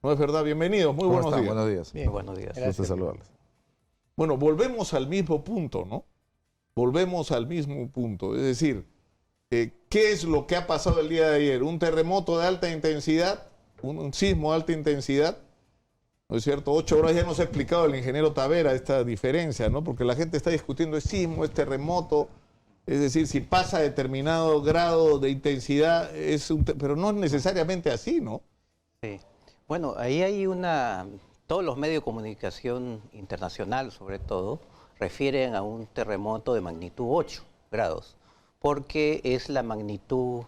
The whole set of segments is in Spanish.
No es verdad, bienvenidos, muy buenos días. Buenos días. Bien, buenos días. Gusto saludarles. Bueno, volvemos al mismo punto, ¿no? Volvemos al mismo punto. Es decir, ¿qué es lo que ha pasado el día de ayer? ¿Un terremoto de alta intensidad? ¿Un sismo de alta intensidad? ¿No es cierto? 8 horas ya nos ha explicado el ingeniero Tavera esta diferencia, ¿no? Porque la gente está discutiendo es sismo, es terremoto. Es decir, si pasa determinado grado de intensidad, pero no es necesariamente así, ¿no? Sí. Bueno, ahí hay todos los medios de comunicación internacional, sobre todo, refieren a un terremoto de magnitud 8 grados, porque es la magnitud,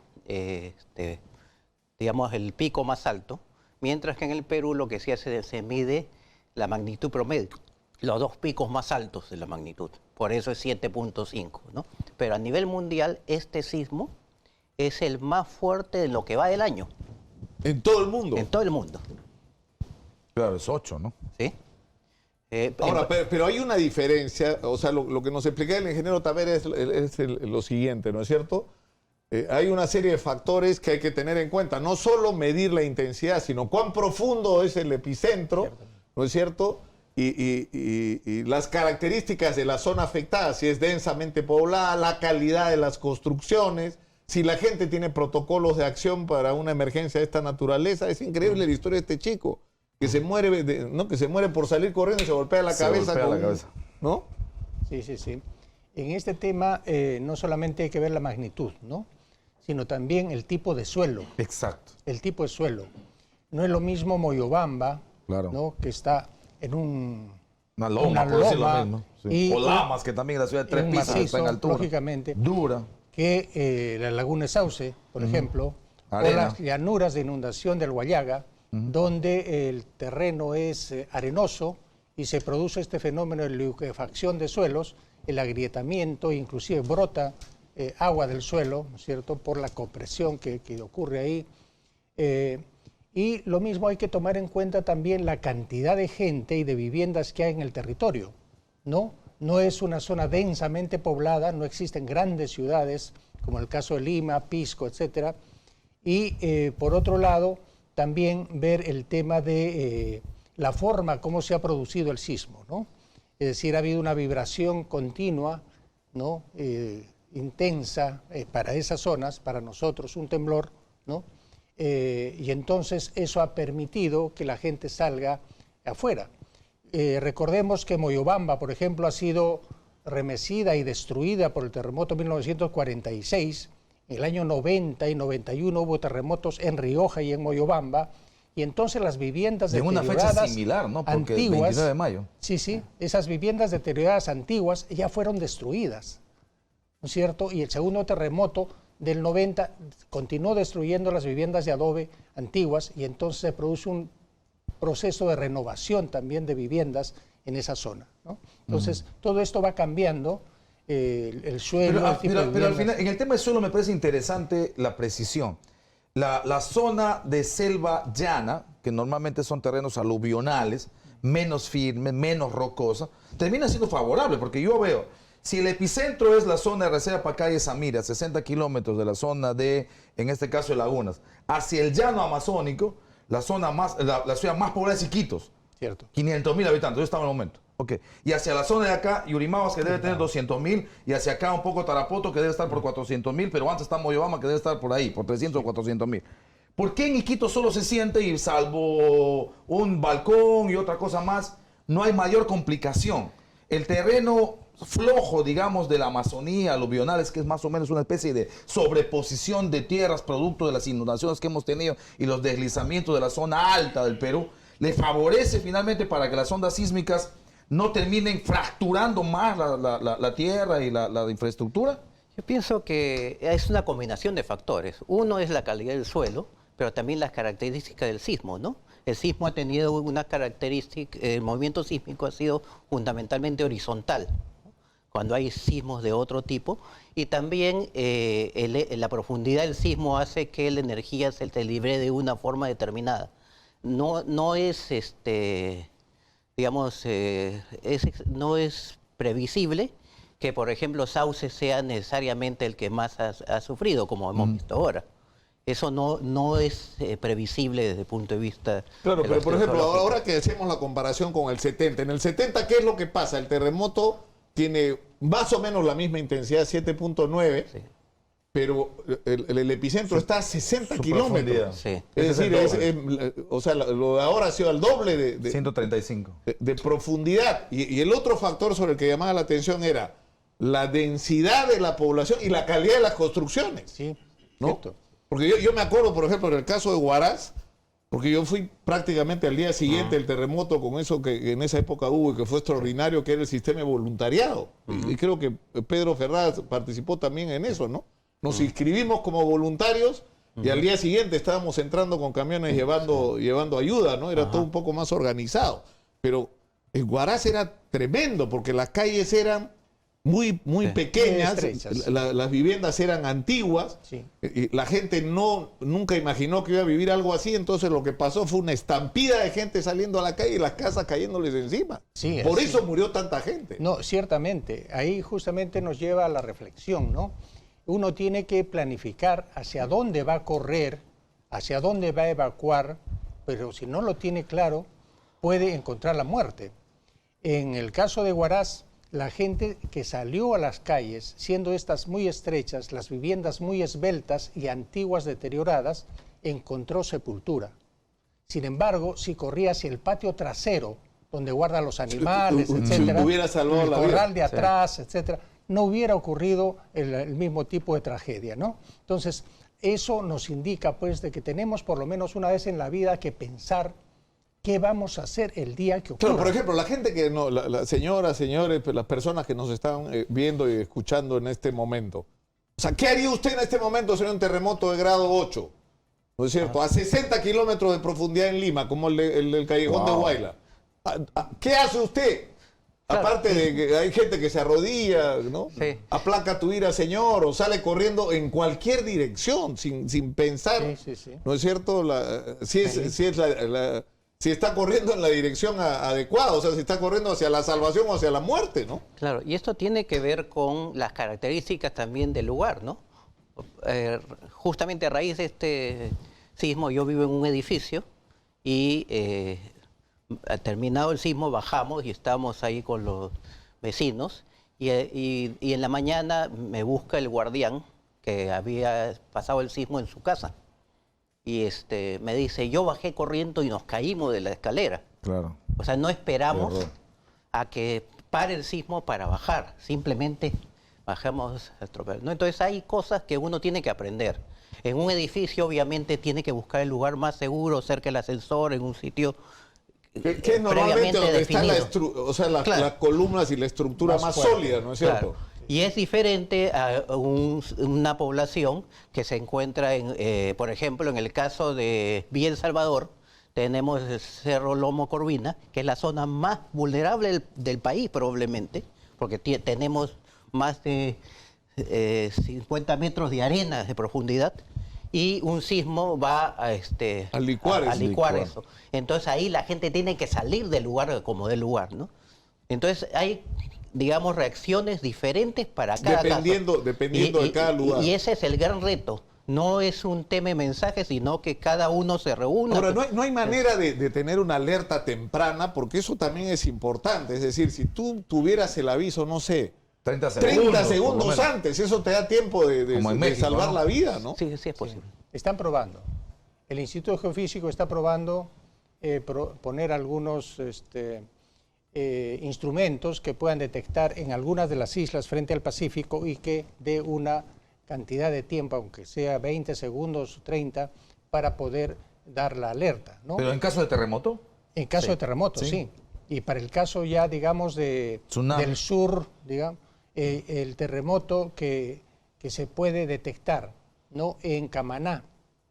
digamos, el pico más alto, mientras que en el Perú lo que se mide la magnitud promedio, los dos picos más altos de la magnitud, por eso es 7.5, ¿no? Pero a nivel mundial, este sismo es el más fuerte de lo que va del año. ¿En todo el mundo? En todo el mundo. Claro, es 8, ¿no? ¿Sí? Ahora, pero hay una diferencia, o sea, lo que nos explicaba el ingeniero Tavera es lo siguiente, ¿no es cierto? Hay una serie de factores que hay que tener en cuenta, no solo medir la intensidad, sino cuán profundo es el epicentro, ¿no es cierto? Y las características de la zona afectada, si es densamente poblada, la calidad de las construcciones, si la gente tiene protocolos de acción para una emergencia de esta naturaleza. Es increíble la historia de este chico, que se muere, que se muere por salir corriendo y se golpea la cabeza. ¿No? Sí, sí, sí. En este tema no solamente hay que ver la magnitud, ¿no? Sino también el tipo de suelo. Exacto. El tipo de suelo. No es lo mismo Moyobamba, claro, ¿no? Que está en una loma, por decirlo mismo. Sí. O Lamas, que también la ciudad de 3 pisos, macizo, está en altura. Lógicamente. Dura. Que la laguna de Sauce, por ejemplo, o las llanuras de inundación del Huallaga, donde el terreno es arenoso y se produce este fenómeno de liquefacción de suelos, el agrietamiento, inclusive brota agua del suelo, ¿no es cierto?, por la compresión que ocurre ahí. Y lo mismo hay que tomar en cuenta también la cantidad de gente y de viviendas que hay en el territorio, ¿no? No es una zona densamente poblada, no existen grandes ciudades, como el caso de Lima, Pisco, etcétera. Y por otro lado, también ver el tema de la forma como se ha producido el sismo, ¿no? Es decir, ha habido una vibración continua, ¿no? Intensa para esas zonas, para nosotros, un temblor, ¿no? Y entonces eso ha permitido que la gente salga afuera. Recordemos que Moyobamba, por ejemplo, ha sido remecida y destruida por el terremoto de 1946. En el año 90 y 91 hubo terremotos en Rioja y en Moyobamba, y entonces las viviendas deterioradas, una fecha similar, ¿no? Porque antiguas, el 29 de mayo. Sí, sí, esas viviendas deterioradas antiguas ya fueron destruidas, ¿no es cierto? Y el segundo terremoto del 90 continuó destruyendo las viviendas de adobe antiguas, y entonces se produce un proceso de renovación también de viviendas en esa zona, ¿no? Entonces, todo esto va cambiando, el suelo, pero al final, en el tema del suelo me parece interesante la precisión. La zona de selva llana, que normalmente son terrenos aluvionales, menos firmes, menos rocosa, termina siendo favorable, porque yo veo, si el epicentro es la zona de Reserva Pacaya y Samira, 60 kilómetros de la zona de, en este caso, de Lagunas, hacia el llano amazónico, la ciudad más poblada es Iquitos. Cierto. 500.000 habitantes, yo estaba en el momento. Okay. Y hacia la zona de acá, Yurimaguas, que debe tener 200.000, y hacia acá un poco Tarapoto, que debe estar por 400.000, pero antes está Moyobamba, que debe estar por ahí, por 300 o 400.000. ¿Por qué en Iquitos solo se siente, y salvo un balcón y otra cosa más, no hay mayor complicación? El terreno flojo, digamos, de la Amazonía aluvional, es que es más o menos una especie de sobreposición de tierras producto de las inundaciones que hemos tenido y los deslizamientos de la zona alta del Perú, le favorece finalmente para que las ondas sísmicas no terminen fracturando más la tierra y la infraestructura. Yo pienso que es una combinación de factores. Uno es la calidad del suelo, pero también las características del sismo, ¿no? El sismo ha tenido una característica, el movimiento sísmico ha sido fundamentalmente horizontal, ¿no?, cuando hay sismos de otro tipo, y también la profundidad del sismo hace que la energía se libre de una forma determinada. No es, digamos, no es previsible, que, por ejemplo, Sauce sea necesariamente el que más ha sufrido, como hemos visto ahora. Eso no es previsible desde el punto de vista... Claro, de pero los por ejemplo, geológicos. ahora que hacemos la comparación con el 70, en el 70, ¿qué es lo que pasa? El terremoto tiene más o menos la misma intensidad, 7.9, Sí. pero el epicentro está a 60 Su kilómetros. Sí. Es Ese decir, es el o sea, lo de ahora ha sido el doble de 135. profundidad. Y el otro factor sobre el que llamaba la atención era la densidad de la población y la calidad de las construcciones. Sí, ¿no? cierto. Porque yo me acuerdo, por ejemplo, en el caso de Huaraz, porque yo fui prácticamente al día siguiente del terremoto con eso que en esa época hubo y que fue extraordinario, que era el sistema de voluntariado. Y creo que Pedro Ferraz participó también en eso, ¿no? Nos inscribimos como voluntarios y al día siguiente estábamos entrando con camiones llevando ayuda, ¿no? Era todo un poco más organizado. Pero en Huaraz era tremendo porque las calles eran muy pequeñas, Muy estrechas. las viviendas eran antiguas, Sí. y la gente nunca imaginó que iba a vivir algo así, entonces lo que pasó fue una estampida de gente saliendo a la calle y las casas cayéndoles encima. Sí, Por así. eso murió tanta gente. No, ciertamente. Ahí justamente nos lleva a la reflexión, ¿no? Uno tiene que planificar hacia dónde va a correr, hacia dónde va a evacuar, pero si no lo tiene claro, puede encontrar la muerte. En el caso de Huaraz, la gente que salió a las calles, siendo estas muy estrechas, las viviendas muy esbeltas y antiguas deterioradas, encontró sepultura. Sin embargo, si corría hacia el patio trasero, donde guarda los animales, etcétera, hubiera salvado el la vida. corral de atrás, etcétera, no hubiera ocurrido el mismo tipo de tragedia, ¿no? Entonces, eso nos indica, pues, de que tenemos por lo menos una vez en la vida que pensar qué vamos a hacer el día que ocurra. Claro, por ejemplo, la gente que no, la señoras, señores, pues, las personas que nos están viendo y escuchando en este momento. O sea, ¿qué haría usted en este momento si hay un terremoto de grado 8? ¿No es cierto? A 60 kilómetros de profundidad en Lima, como el del Callejón de Huayla. ¿Qué hace usted? Claro. Aparte de que hay gente que se arrodilla, ¿no? Sí. Aplaca tu ira, Señor, o sale corriendo en cualquier dirección, sin pensar. Sí. ¿No es cierto? Si está corriendo en la dirección adecuada, o sea, si está corriendo hacia la salvación o hacia la muerte, ¿no? Claro, y esto tiene que ver con las características también del lugar, ¿no? Justamente a raíz de este sismo, yo vivo en un edificio y terminado el sismo bajamos y estamos ahí con los vecinos y en la mañana me busca el guardián que había pasado el sismo en su casa. Y me dice, yo bajé corriendo y nos caímos de la escalera. Claro. O sea, no esperamos Qué horror. a que pare el sismo para bajar. Simplemente bajamos a estropear, ¿no? Entonces hay cosas que uno tiene que aprender. En un edificio, obviamente, tiene que buscar el lugar más seguro, cerca del ascensor, en un sitio Que es normalmente previamente donde están definido. las Claro. columnas y la estructura Más más fuerte. sólida, ¿no es cierto? Claro. Y es diferente a una población que se encuentra, por ejemplo, en el caso de Villa El Salvador, tenemos el Cerro Lomo Corvina, que es la zona más vulnerable del país probablemente, porque tenemos más de 50 metros de arena de profundidad y un sismo va a licuar eso. Entonces ahí la gente tiene que salir del lugar como del lugar, ¿no? Entonces hay, digamos, reacciones diferentes para cada Dependiendo de cada lugar. Y ese es el gran reto. No es un tema de mensaje, sino que cada uno se reúna. Ahora, no hay manera de tener una alerta temprana, porque eso también es importante. Es decir, si tú tuvieras el aviso, no sé, 30 30 por lo segundos menos. antes, eso te da tiempo de Como en México, salvar ¿no? la vida, ¿no? Sí, sí es posible. Están probando. El Instituto Geofísico está probando poner algunos instrumentos que puedan detectar en algunas de las islas frente al Pacífico y que dé una cantidad de tiempo, aunque sea 20 segundos, 30, para poder dar la alerta, ¿no? Pero en caso de terremoto, En caso Sí. de terremoto, sí. Y para el caso ya, digamos, Tsunami. del sur, digamos, el terremoto que se puede detectar, ¿no? En Camaná,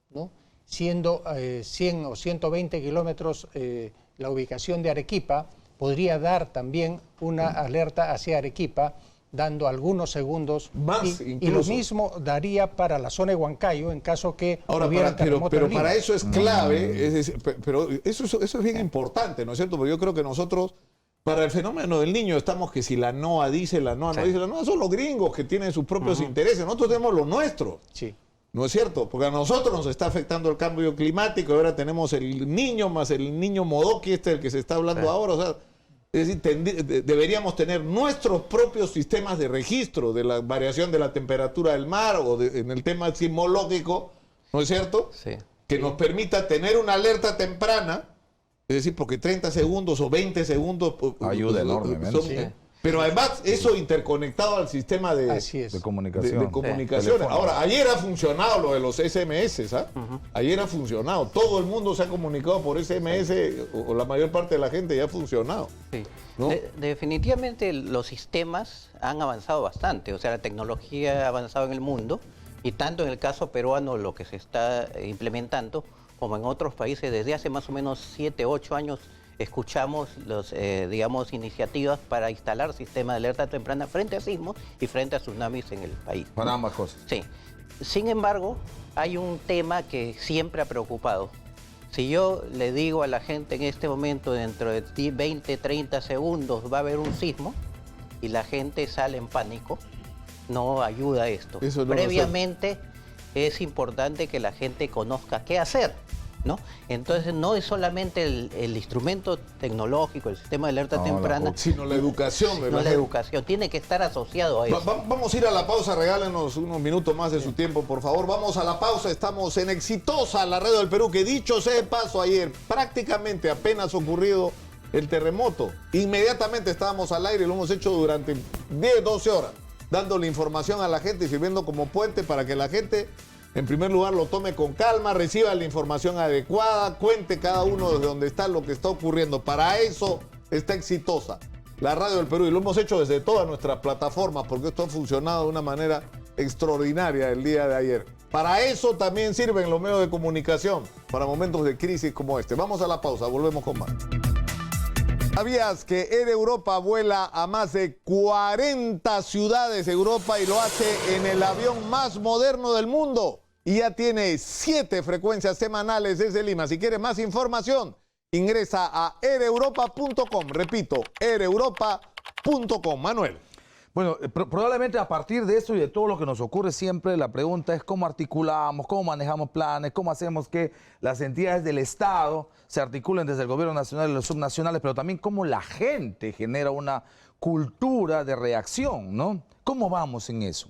¿no? Siendo 100 o 120 kilómetros la ubicación de Arequipa, podría dar también una alerta hacia Arequipa, dando algunos segundos. Más, y lo incluso. mismo daría para la zona de Huancayo en caso que Ahora, hubiera terremoto pero en Lima. para eso es clave, es decir, pero eso es bien importante, ¿no es cierto? Porque yo creo que nosotros Para el fenómeno del niño estamos que si la NOAA dice, la NOAA no dice, la NOAA son los gringos que tienen sus propios intereses, nosotros tenemos los nuestros. Sí. ¿No es cierto? Porque a nosotros nos está afectando el cambio climático, ahora tenemos el niño más el niño modoki del que se está hablando ahora, o sea, es decir, deberíamos tener nuestros propios sistemas de registro de la variación de la temperatura del mar o en el tema sismológico, ¿no es cierto? Sí. Que nos permita tener una alerta temprana, es decir, porque 30 segundos o 20 segundos ayuda enormemente. Sí. Pero además eso interconectado al sistema de comunicación. de comunicaciones. Ahora, ayer ha funcionado lo de los SMS, ¿ah? Ayer ha funcionado. Todo el mundo se ha comunicado por SMS, o la mayor parte de la gente ya ha funcionado. Sí. ¿No? Definitivamente los sistemas han avanzado bastante, o sea, la tecnología ha avanzado en el mundo y tanto en el caso peruano lo que se está implementando como en otros países desde hace más o menos 7, 8 años escuchamos digamos, iniciativas para instalar sistemas de alerta temprana frente a sismos y frente a tsunamis en el país. Para ambas cosas. Sí. Sin embargo, hay un tema que siempre ha preocupado. Si yo le digo a la gente en este momento, dentro de 20, 30 segundos va a haber un sismo y la gente sale en pánico, no ayuda esto. Previamente es importante que la gente conozca qué hacer, ¿no? Entonces no es solamente el instrumento tecnológico, el sistema de alerta temprana, sino la educación. No, la educación tiene que estar asociado a eso. Vamos a ir a la pausa, regálenos unos minutos más de su tiempo, por favor. Vamos a la pausa, estamos en Exitosa, la radio del Perú, que dicho sea de paso, ayer prácticamente apenas ocurrido el terremoto. Inmediatamente estábamos al aire y lo hemos hecho durante 10, 12 horas, dándole información a la gente y sirviendo como puente para que la gente, en primer lugar, lo tome con calma, reciba la información adecuada, cuente cada uno desde donde está lo que está ocurriendo. Para eso está Exitosa, la radio del Perú, y lo hemos hecho desde todas nuestras plataformas, porque esto ha funcionado de una manera extraordinaria el día de ayer. Para eso también sirven los medios de comunicación, para momentos de crisis como este. Vamos a la pausa, volvemos con más. ¿Sabías que Air Europa vuela a más de 40 ciudades de Europa y lo hace en el avión más moderno del mundo? Y ya tiene 7 frecuencias semanales desde Lima. Si quieres más información, ingresa a aireuropa.com. Repito, aireuropa.com. Manuel. Bueno, probablemente a partir de eso y de todo lo que nos ocurre siempre, la pregunta es cómo articulamos, cómo manejamos planes, cómo hacemos que las entidades del Estado se articulen desde el gobierno nacional y los subnacionales, pero también cómo la gente genera una cultura de reacción, ¿no? ¿Cómo vamos en eso?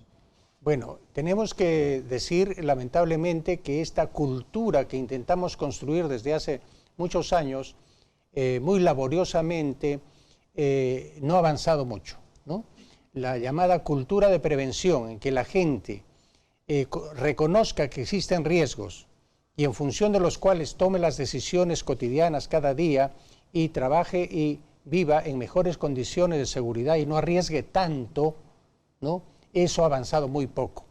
Bueno, tenemos que decir lamentablemente que esta cultura que intentamos construir desde hace muchos años, muy laboriosamente, no ha avanzado mucho, ¿no? La llamada cultura de prevención, en que la gente reconozca que existen riesgos y en función de los cuales tome las decisiones cotidianas cada día y trabaje y viva en mejores condiciones de seguridad y no arriesgue tanto, ¿no? Eso ha avanzado muy poco.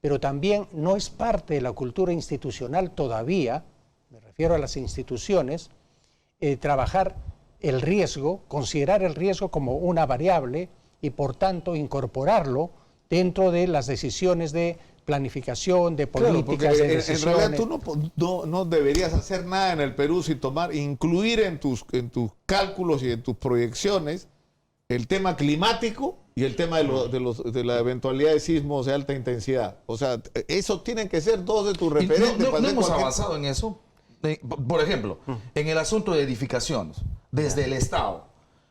Pero también no es parte de la cultura institucional todavía, me refiero a las instituciones, trabajar el riesgo, considerar el riesgo como una variable y por tanto incorporarlo dentro de las decisiones de planificación, de políticas, de decisiones. En realidad tú no deberías hacer nada en el Perú sin incluir en tus cálculos y en tus proyecciones el tema climático y el tema de la eventualidad de sismos de alta intensidad. O sea, eso tienen que ser dos de tus referentes. ¿No hemos avanzado en eso? Por ejemplo, en el asunto de edificaciones, desde el Estado,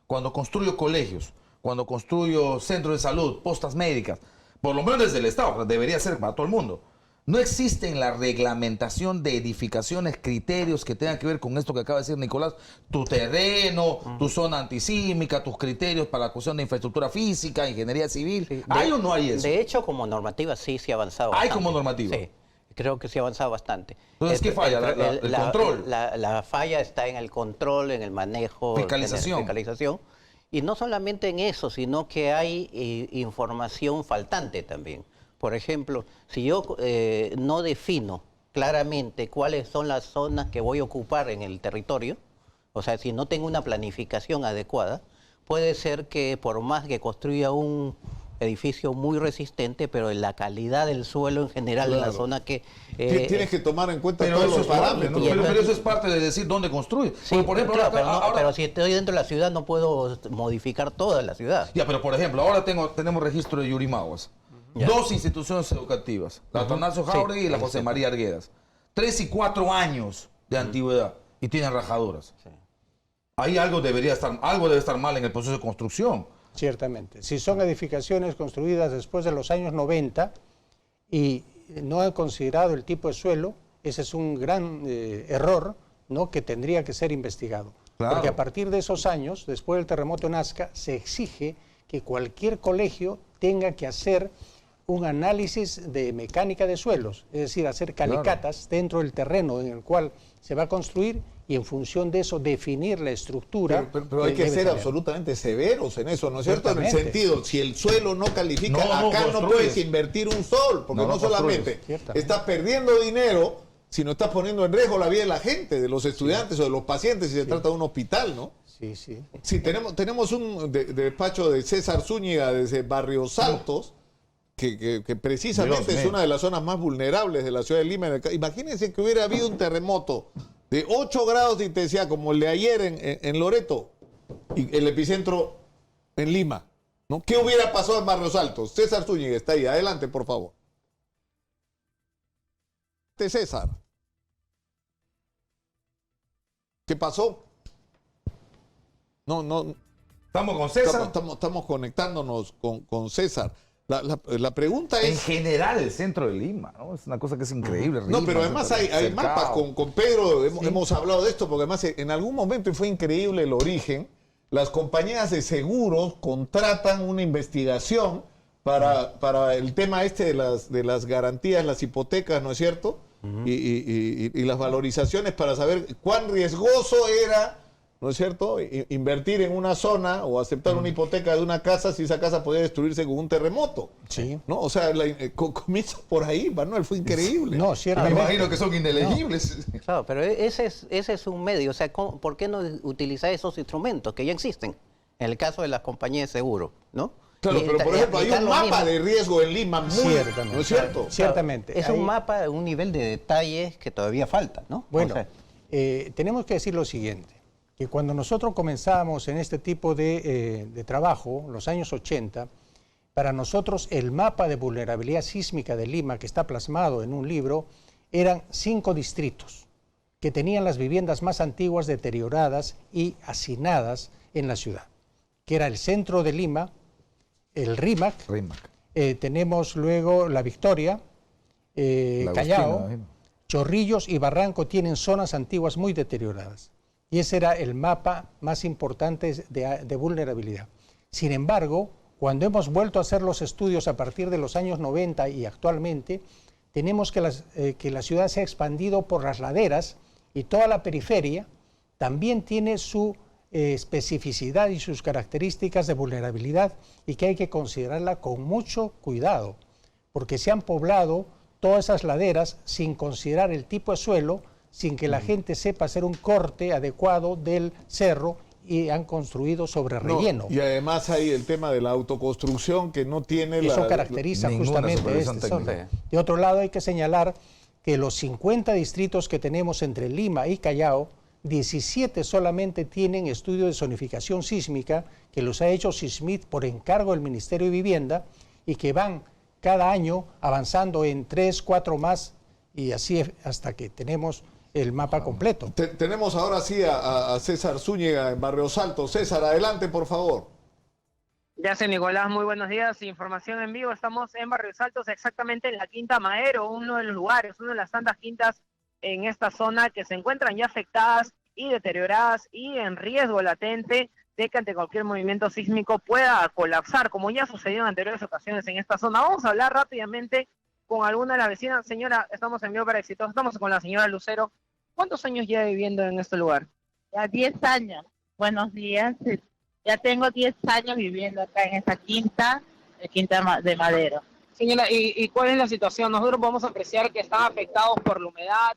cuando construyo colegios, cuando construyo centros de salud, postas médicas, por lo menos desde el Estado, debería ser para todo el mundo. No existe en la reglamentación de edificaciones criterios que tengan que ver con esto que acaba de decir Nicolás, tu terreno, tu zona antisísmica, tus criterios para la cuestión de infraestructura física, ingeniería civil. Sí. ¿Hay o no hay eso? De hecho, como normativa sí se ha avanzado bastante. ¿Hay como normativa? Sí, creo que sí ha avanzado bastante. Entonces, ¿qué falla? El control. La falla está en el control, en el manejo. Fiscalización. Y no solamente en eso, sino que hay información faltante también. Por ejemplo, si yo no defino claramente cuáles son las zonas que voy a ocupar en el territorio, o sea, si no tengo una planificación adecuada, puede ser que por más que construya un edificio muy resistente, pero la calidad del suelo en general en la zona que... Tienes que tomar en cuenta Pero todos eso los es parte, parámetros. ¿no? Pero eso es parte de decir dónde construir. Sí, Porque, por ejemplo, claro, ahora- pero si estoy dentro de la ciudad no puedo modificar toda la ciudad. Ya, pero por ejemplo, ahora tenemos registro de Yurimaguas. Ya. 2 instituciones educativas, la Atanasio Jauregui y la José María Arguedas. 3 y 4 años de antigüedad y tienen rajaduras. Sí. Ahí algo debe estar mal en el proceso de construcción. Ciertamente. Si son edificaciones construidas después de los años 90 y no han considerado el tipo de suelo, ese es un gran error, ¿no?, que tendría que ser investigado. Claro. Porque a partir de esos años, después del terremoto en Nazca, se exige que cualquier colegio tenga que hacer un análisis de mecánica de suelos, es decir, hacer calicatas dentro del terreno en el cual se va a construir y en función de eso definir la estructura. Pero hay que debe ser tener. absolutamente severos en eso, ¿no es cierto? En el Ciertamente. sentido, si el suelo no califica, No acá no construyes. puedes invertir un sol, porque No no solamente construyes. Ciertamente. estás perdiendo dinero, sino estás poniendo en riesgo la vida de la gente, de los estudiantes o de los pacientes si se trata de un hospital, ¿no? Sí, sí. Sí, tenemos un despacho de César Zúñiga desde Barrios Altos, que precisamente Dios es mío. una de las zonas más vulnerables de la ciudad de Lima. Imagínense que hubiera habido un terremoto de 8 grados de intensidad como el de ayer en Loreto y el epicentro en Lima, ¿no? ¿Qué hubiera pasado en Barrios Altos? César Zúñiga está ahí. Adelante, por favor. César. ¿Qué pasó? No. Estamos con César. Estamos conectándonos con César. La pregunta En es... general, el centro de Lima, ¿no? Es una cosa que es increíble. No, pero además hay Cercado. mapas. Con Pedro hemos hablado de esto, porque además en algún momento, y fue increíble el origen, las compañías de seguros contratan una investigación para el tema este de las garantías, las hipotecas, ¿no es cierto? Y las valorizaciones para saber cuán riesgoso era, ¿no es cierto?, invertir en una zona o aceptar una hipoteca de una casa si esa casa podía destruirse con un terremoto. Sí. ¿No? O sea, comienza por ahí, Manuel, fue increíble. No, Me ciertamente. imagino que son inelegibles. Claro, pero ese es un medio. O sea, ¿por qué no utilizar esos instrumentos que ya existen? En el caso de las compañías de seguro, ¿no? Claro, Y pero por ejemplo, hay aplicar un lo mapa mismo. de riesgo en Lima muy... Ciertamente. ¿No es cierto? Claro, Ciertamente. es Ahí- un mapa, un nivel de detalles que todavía falta, ¿no? Bueno, O sea, tenemos que decir lo siguiente, que cuando nosotros comenzamos en este tipo de trabajo, los años 80, para nosotros el mapa de vulnerabilidad sísmica de Lima, que está plasmado en un libro, eran 5 distritos que tenían las viviendas más antiguas deterioradas y hacinadas en la ciudad, que era el centro de Lima, el Rímac, tenemos luego La Victoria, La Callao, Agustina, imagino. Chorrillos y Barranco tienen zonas antiguas muy deterioradas. Y ese era el mapa más importante de vulnerabilidad. Sin embargo, cuando hemos vuelto a hacer los estudios a partir de los años 90 y actualmente, tenemos que la ciudad se ha expandido por las laderas y toda la periferia también tiene su especificidad y sus características de vulnerabilidad y que hay que considerarla con mucho cuidado, porque se han poblado todas esas laderas sin considerar el tipo de suelo, sin que la gente sepa hacer un corte adecuado del cerro y han construido sobre No, relleno. y además hay el tema de la autoconstrucción que no tiene Eso caracteriza ninguna justamente supervisión este zona. técnica. De otro lado, hay que señalar que los 50 distritos que tenemos entre Lima y Callao, 17 solamente tienen estudio de zonificación sísmica que los ha hecho SISMIT por encargo del Ministerio de Vivienda y que van cada año avanzando en 3, 4 más y así hasta que tenemos el mapa completo. Tenemos ahora sí a César Zúñiga en Barrios Altos. César, adelante, por favor. Ya sé, Nicolás, muy buenos días. Información en vivo. Estamos en Barrios Altos, exactamente en la Quinta Madero, uno de los lugares, una de las tantas quintas en esta zona que se encuentran ya afectadas y deterioradas y en riesgo latente de que ante cualquier movimiento sísmico pueda colapsar, como ya sucedió en anteriores ocasiones en esta zona. Vamos a hablar rápidamente con alguna de las vecinas. Señora, estamos en vivo para Éxitos. Estamos con la señora Lucero. ¿Cuántos años lleva viviendo en este lugar? Ya 10 años. Buenos días. Ya tengo 10 años viviendo acá en esta quinta, de Madero. Señora, ¿y cuál es la situación? Nosotros podemos apreciar que están afectados por la humedad,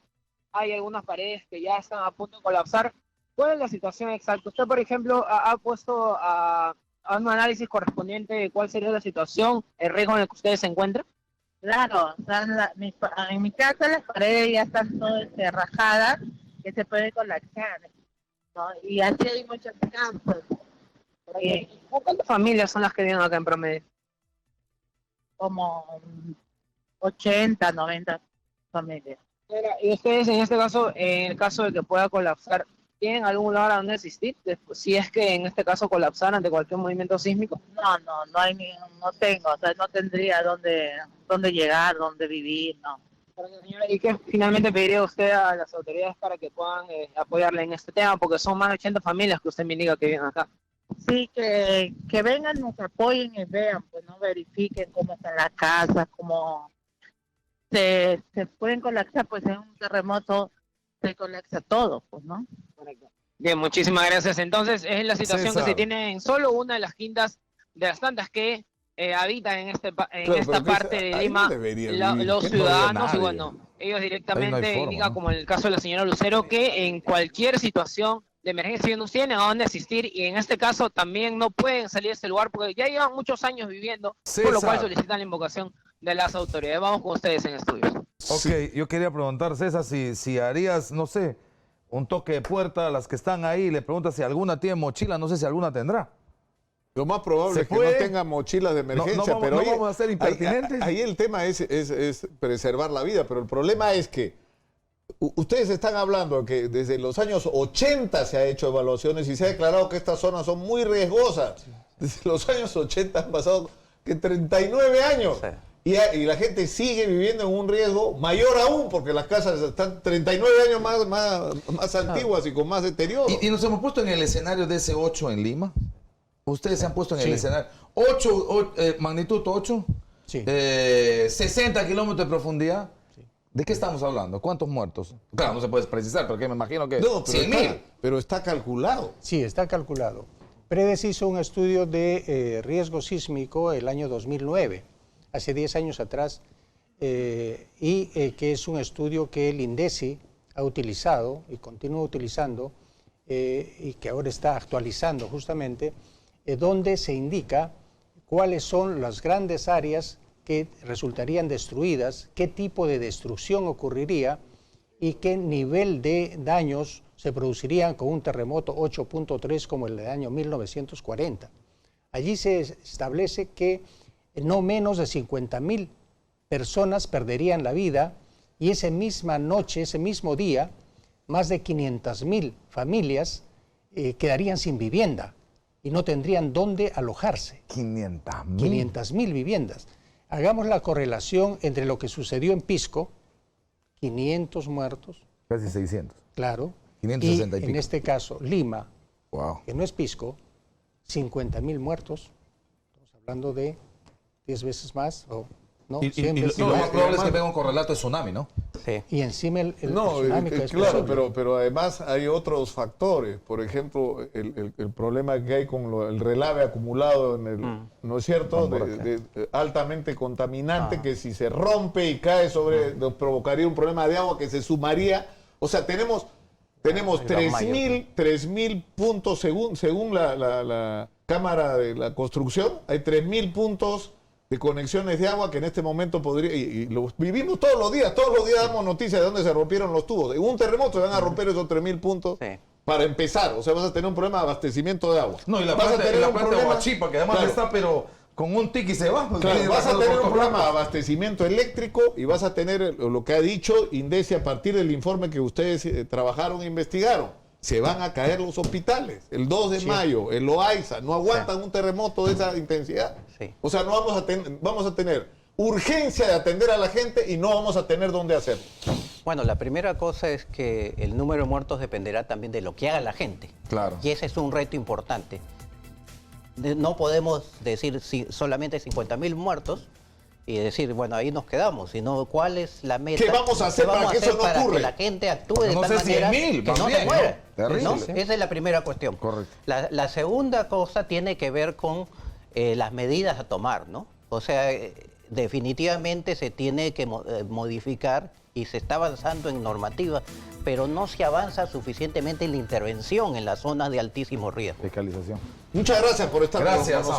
hay algunas paredes que ya están a punto de colapsar. ¿Cuál es la situación exacta? Usted, por ejemplo, ha puesto a un análisis correspondiente de cuál sería la situación, el riesgo en el que ustedes se encuentran? Claro, o sea, en mi casa las paredes ya están todas rajadas que se pueden colapsar, ¿no? Y así hay muchos casos. ¿Cuántas familias son las que viven acá en promedio? Como 80, 90 familias. Y ustedes en este caso, en el caso de que pueda colapsar, ¿tienen algún lugar a donde asistir? Si es que en este caso colapsara ante cualquier movimiento sísmico. No hay no tengo, o sea, no tendría dónde llegar, dónde vivir, no. Señora, ¿y qué finalmente pediría usted a las autoridades para que puedan apoyarle en este tema? Porque son más de 80 familias que usted me indica que viven acá. Sí, que vengan, nos apoyen y vean, pues no verifiquen cómo están las casas, cómo se pueden colapsar, pues en un terremoto se colapsa todo, pues, ¿no? Bien, muchísimas gracias. Entonces, es la situación César. que se tiene en solo una de las quintas de las tantas que habitan en esta pero parte que de ahí Lima, no debería vivir, los que no ciudadanos, nadie. y bueno, ellos Ahí directamente no hay forma, indican, ¿no? como en el caso de la señora Lucero, que en cualquier situación de emergencia no tienen a dónde asistir, y en este caso también no pueden salir de ese lugar porque ya llevan muchos años viviendo, por lo cual César. solicitan la invocación de las autoridades. Vamos con ustedes en estudios. Ok, yo quería preguntar, César, si harías, no sé, un toque de puerta a las que están ahí, le preguntas si alguna tiene mochila, no sé si alguna tendrá. Lo más probable ¿Se es que puede? no tengan mochilas de emergencia, vamos- pero no ahí, vamos a ser impertinentes. ahí el tema es preservar la vida, pero el problema es que ustedes están hablando que desde los años 80 se ha hecho evaluaciones y se ha declarado que estas zonas son muy riesgosas. Desde los años 80 han pasado que 39 años. Sí. Y la gente sigue viviendo en un riesgo mayor aún, porque las casas están 39 años más antiguas y con más deterioro. Y nos hemos puesto en el escenario de ese 8 en Lima. Ustedes se han puesto en el Sí. escenario. Magnitud 8, Sí. 60 kilómetros de profundidad. ¿De qué estamos hablando? ¿Cuántos muertos? Claro, no se puede precisar, porque me imagino que No, pero 100.000. pero está calculado. Sí, está calculado. Predes hizo un estudio de riesgo sísmico el año 2009, hace 10 años atrás, que es un estudio que el INDECI ha utilizado y continúa utilizando y que ahora está actualizando justamente, donde se indica cuáles son las grandes áreas que resultarían destruidas, qué tipo de destrucción ocurriría y qué nivel de daños se producirían con un terremoto 8.3 como el del año 1940. Allí se establece que no menos de 50.000 personas perderían la vida y esa misma noche, ese mismo día, más de 500.000 familias quedarían sin vivienda y no tendrían dónde alojarse. 500.000. 500.000 viviendas. Hagamos la correlación entre lo que sucedió en Pisco, 500 muertos, Casi 600. claro, 560 y en pico. este caso Lima, Wow. que no es Pisco, 50.000 muertos, estamos hablando de 10 veces más, o no, 100 veces Lo más más. probable es que venga un correlato de tsunami, ¿no? Sí. Y encima el No, tsunami que es claro, posible. pero además hay otros factores. Por ejemplo, el problema que hay con el relave acumulado en el, ¿no es cierto? De altamente contaminante que si se rompe y cae sobre, nos provocaría un problema de agua que se sumaría. O sea, tenemos 3.000 puntos según la Cámara de la Construcción, hay 3.000 puntos de conexiones de agua que en este momento podría, y lo vivimos todos los días damos noticias de dónde se rompieron los tubos. En un terremoto se van a romper esos 3.000 puntos Sí. para empezar. O sea, vas a tener un problema de abastecimiento de agua. No, y la Vas a planta, tener y la un planta de problema- Huachipa, que además Claro. está, pero con un tic y se va. porque Claro, viene vas a bajando tener por un todos problema de lados. abastecimiento eléctrico y vas a tener lo que ha dicho INDECI a partir del informe que ustedes trabajaron e investigaron. Se van a caer los hospitales. El 2 de mayo, el Loaiza, no aguantan un terremoto de esa intensidad. Sí. O sea, no vamos a tener urgencia de atender a la gente y no vamos a tener dónde hacerlo. Bueno, la primera cosa es que el número de muertos dependerá también de lo que haga la gente. Claro. Y ese es un reto importante. No podemos decir solamente 50.000 muertos y decir, bueno, ahí nos quedamos, sino cuál es la meta. ¿Qué vamos a hacer para que eso no para ocurra? que la gente actúe Porque de no tal sé, manera 100.000 que no también, se muera. ¿no? Terrible. ¿no? Esa es la primera cuestión. Correcto. La segunda cosa tiene que ver con las medidas a tomar, ¿no? O sea, definitivamente se tiene que modificar y se está avanzando en normativa, pero no se avanza suficientemente en la intervención en las zonas de altísimo riesgo. Fiscalización. Muchas gracias por estar con Gracias, nosotros.